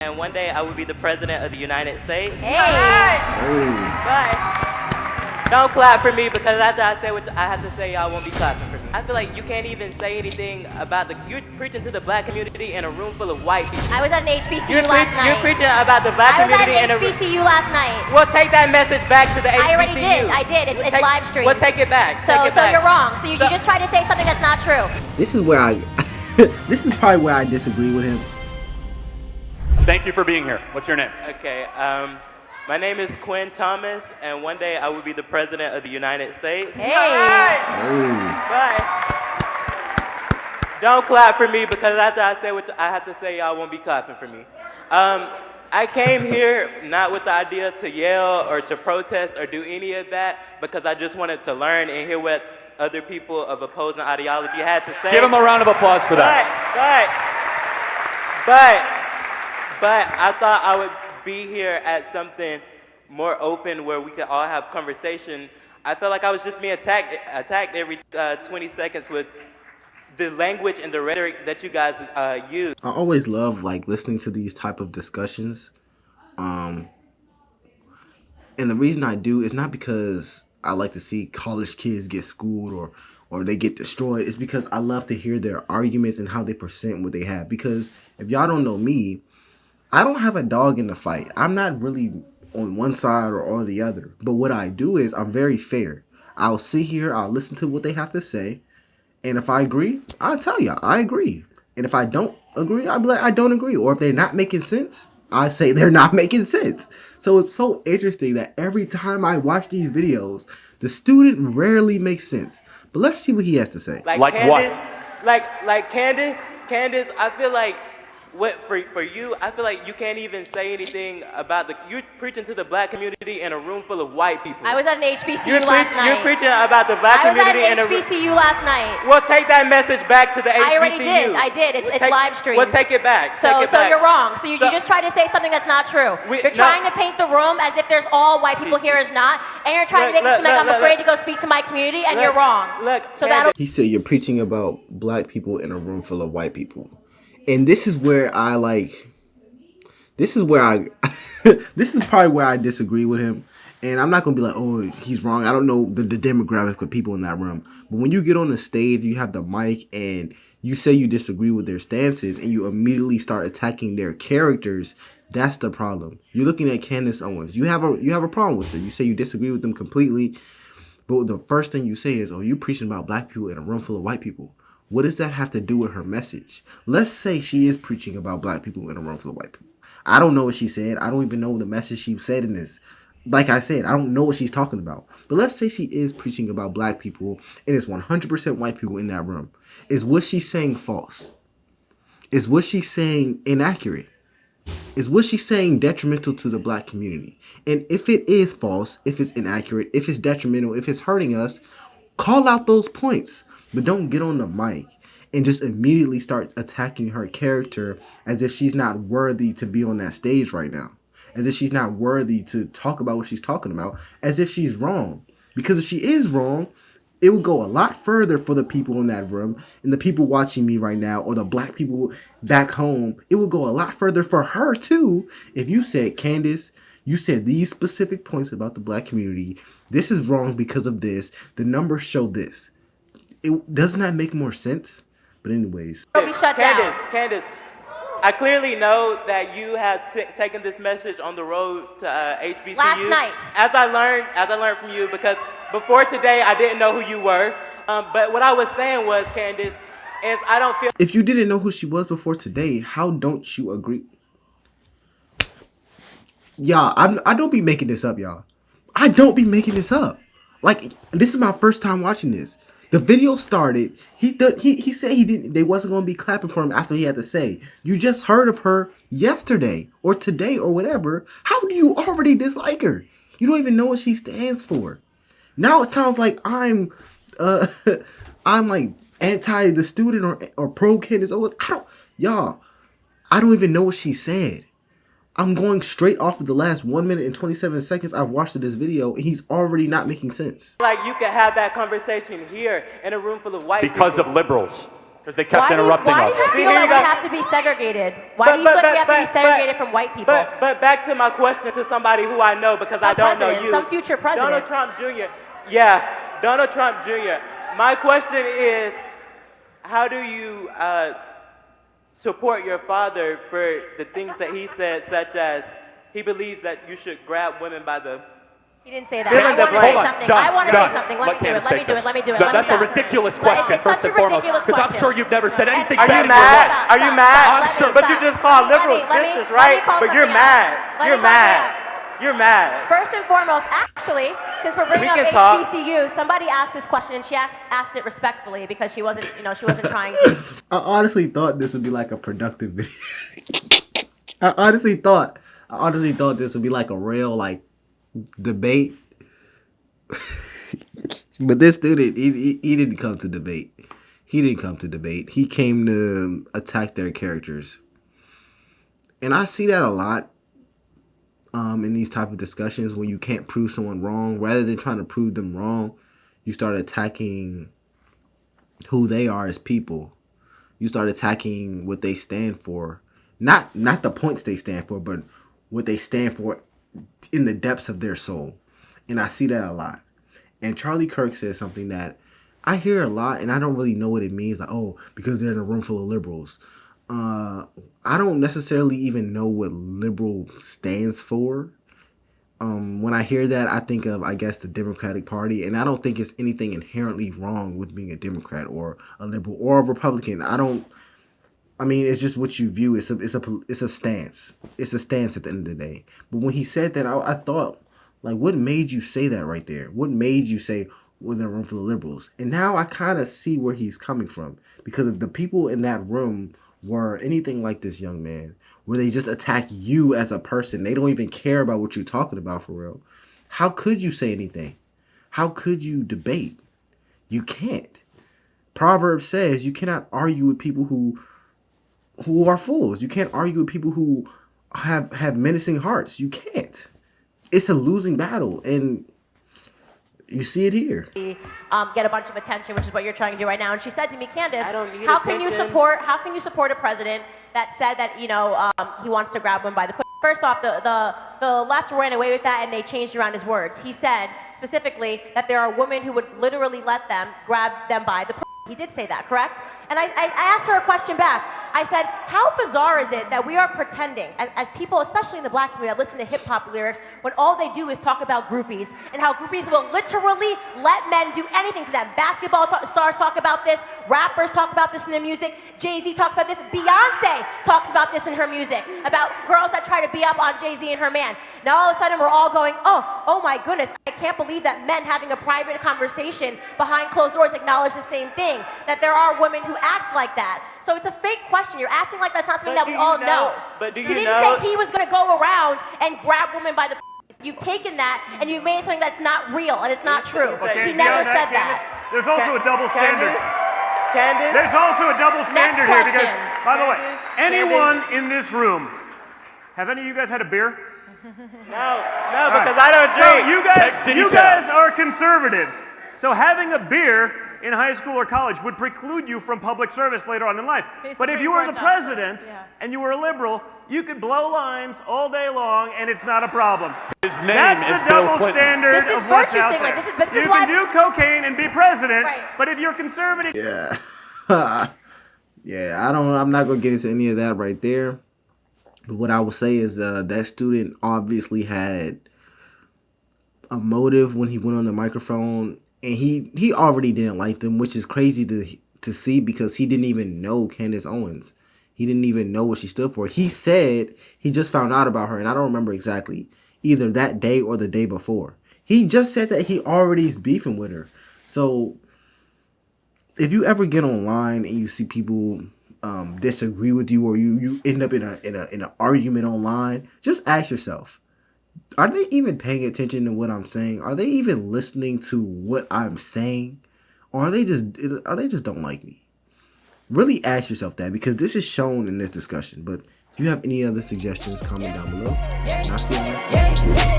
And one day I will be the president of the United States. Hey! But don't clap for me because after I say what I have to say, y'all won't be clapping for me. I feel like you can't even say anything about you're preaching to the black community in a room full of white people. I was at an HBCU last night. You're preaching about the black community in a HBCU last night. Well, take that message back to the HBCU. I already did. I did. It's live stream. Well, take it back. So you're wrong. So you just tried to say something that's not true. This is where this is probably where I disagree with him. Thank you for being here. What's your name? Okay, my name is Quinn Thomas, and one day I will be the president of the United States. Hey! But don't clap for me because after I say what I have to say, y'all won't be clapping for me. I came here not with the idea to yell or to protest or do any of that because I just wanted to learn and hear what other people of opposing ideology had to say. Give them a round of applause for that. But I thought I would be here at something more open where we could all have conversation. I felt like I was just being attacked every 20 seconds with the language and the rhetoric that you guys use. I always love listening to these type of discussions. And the reason I do is not because I like to see college kids get schooled or they get destroyed. It's because I love to hear their arguments and how they present what they have. Because if y'all don't know me, I don't have a dog in the fight. I'm not really on one side or the other. But what I do is I'm very fair. I'll sit here, I'll listen to what they have to say. And if I agree, I'll tell you, I agree. And if I don't agree, I'll be like, I don't agree. Or if they're not making sense, I say they're not making sense. So it's so interesting that every time I watch these videos, the student rarely makes sense. But let's see what he has to say. Like Candace, what? Like Candace, I feel like for you, I feel like you can't even say anything about you're preaching to the black community in a room full of white people. I was at an HBCU last night. You're preaching about the black community in I was at an HBCU last night. Well, take that message back to the HBCU. I already did. I did. It's live stream. Well, take it back. So you're wrong. So you just tried to say something that's not true. You're trying to paint the room as if there's all white people here is not, and you're trying to make it seem like I'm afraid to go speak to my community, and you're wrong. He said you're preaching about black people in a room full of white people. And this is where this is probably where I disagree with him. And I'm not going to be like, oh, he's wrong. I don't know the demographic of people in that room. But when you get on the stage, you have the mic and you say you disagree with their stances and you immediately start attacking their characters, that's the problem. You're looking at Candace Owens. You have a problem with her. You say you disagree with them completely. But the first thing you say is, oh, you're preaching about black people in a room full of white people. What does that have to do with her message? Let's say she is preaching about black people in a room full of white people. I don't know what she said. I don't even know the message she said in this. Like I said, I don't know what she's talking about. But let's say she is preaching about black people and it's 100% white people in that room. Is what she's saying false? Is what she's saying inaccurate? Is what she's saying detrimental to the black community? And if it is false, if it's inaccurate, if it's detrimental, if it's hurting us, call out those points. But don't get on the mic and just immediately start attacking her character as if she's not worthy to be on that stage right now. As if she's not worthy to talk about what she's talking about. As if she's wrong. Because if she is wrong, it would go a lot further for the people in that room and the people watching me right now or the black people back home. It would go a lot further for her too if you said, Candace, you said these specific points about the black community. This is wrong because of this. The numbers show this. Doesn't that make more sense? But anyways. It'll be shut down. Candace, I clearly know that you have taken this message on the road to HBCU. Last night. As I learned from you, because before today I didn't know who you were. But what I was saying was, Candace, is I don't feel. If you didn't know who she was before today, how don't you agree? Y'all, I don't be making this up, y'all. I don't be making this up. Like, this is my first time watching this. The video started. He said they wasn't going to be clapping for him after he had to say. You just heard of her yesterday or today or whatever. How do you already dislike her? You don't even know what she stands for. Now it sounds like I'm like anti the student or pro Candace Owens. I don't even know what she said. I'm going straight off of the last 1 minute and 27 seconds I've watched of this video, and he's already not making sense. Like you could have that conversation here in a room full of white people. Because of liberals. Because they kept interrupting why us. do you feel like we have to be segregated? Why do you feel like we have to be segregated from white people? But back to my question to somebody who I know, because I don't know you. Some future president. Donald Trump Jr. Yeah, Donald Trump Jr. My question is, how do you support your father for the things that he said, such as he believes that you should grab women by the... He didn't say that. I want to say something. I want to say something. Let me do it. That's a ridiculous question, first and foremost. Because I'm sure you've never said anything bad. Are you mad? Are you mad? I'm sure. But you just called liberals bitches, right? But you're mad. You're mad. You're mad. First and foremost, actually, since we're bringing up HBCU, somebody asked this question and she asked it respectfully because she wasn't trying to. I honestly thought this would be like a productive video. I honestly thought this would be like a real like debate. But this student, he didn't come to debate. He didn't come to debate. He came to attack their characters. And I see that a lot in these type of discussions when you can't prove someone wrong. Rather than trying to prove them wrong, you start attacking who they are as people. You start attacking what they stand for. Not the points they stand for, but what they stand for in the depths of their soul. And I see that a lot. And Charlie Kirk says something that I hear a lot, and I don't really know what it means. Like, oh, because they're in a room full of liberals. I don't necessarily even know what liberal stands for. When I hear that, I think of, I guess, the Democratic Party, and I don't think it's anything inherently wrong with being a Democrat or a liberal or a Republican. I mean, it's just what you view. It's a stance. It's a stance at the end of the day. But when he said that, I thought, like, what made you say that right there? What made you say, well, they're a room full of liberals? And now I kind of see where he's coming from. Because if the people in that room were anything like this young man, where they just attack you as a person, they don't even care about what you're talking about for real, how could you say anything? How could you debate? You can't. Proverbs says you cannot argue with people who are fools. You can't argue with people who have menacing hearts. You can't. It's a losing battle, and you see it here. Get a bunch of attention, which is what you're trying to do right now. And she said to me, Candace, how can you support a president that said that he wants to grab one by the pussy? First off, the left ran away with that and they changed around his words. He said specifically that there are women who would literally let them grab them by the pussy. He did say that, correct? And I asked her a question back. I said, how bizarre is it that we are pretending, as people, especially in the black community, that listen to hip-hop lyrics, when all they do is talk about groupies, and how groupies will literally let men do anything to them. Basketball stars talk about this. Rappers talk about this in their music. Jay-Z talks about this. Beyonce talks about this in her music, about girls that try to be up on Jay-Z and her man. Now all of a sudden we're all going, oh my goodness, I can't believe that men having a private conversation behind closed doors acknowledge the same thing, that there are women who act like that. So it's a fake question. You're acting like that's not something that we all know. But do you know? He didn't say he was going to go around and grab women by the You've taken that and you've made something that's not real and it's not true. He never said that. There's also a double standard. Candace? There's also a double standard here because, by the way, anyone Candace? in this room, have any of you guys had a beer? No, because I don't drink. So you guys are conservatives. So having a beer in high school or college would preclude you from public service later on in life. But if you were the president and you were a liberal, you could blow lines all day long and it's not a problem. His name That's is the Bill double Clinton. standard This is of what's virtue out signaling. there. This is You why- can do cocaine and be president, Right. but if you're conservative... Yeah. Yeah, I'm not going to get into any of that right there. But what I will say is that student obviously had a motive when he went on the microphone, and he already didn't like them, which is crazy to see because he didn't even know Candace Owens. He didn't even know what she stood for. He said he just found out about her, and I don't remember exactly, either that day or the day before. He just said that he already is beefing with her. So if you ever get online and you see people disagree with you, or you end up in an argument online, just ask yourself, are they even paying attention to what I'm saying? Are they even listening to what I'm saying? Or are they just don't like me? Really ask yourself that, because this is shown in this discussion. But if you have any other suggestions, comment down below. And I'll see you next time.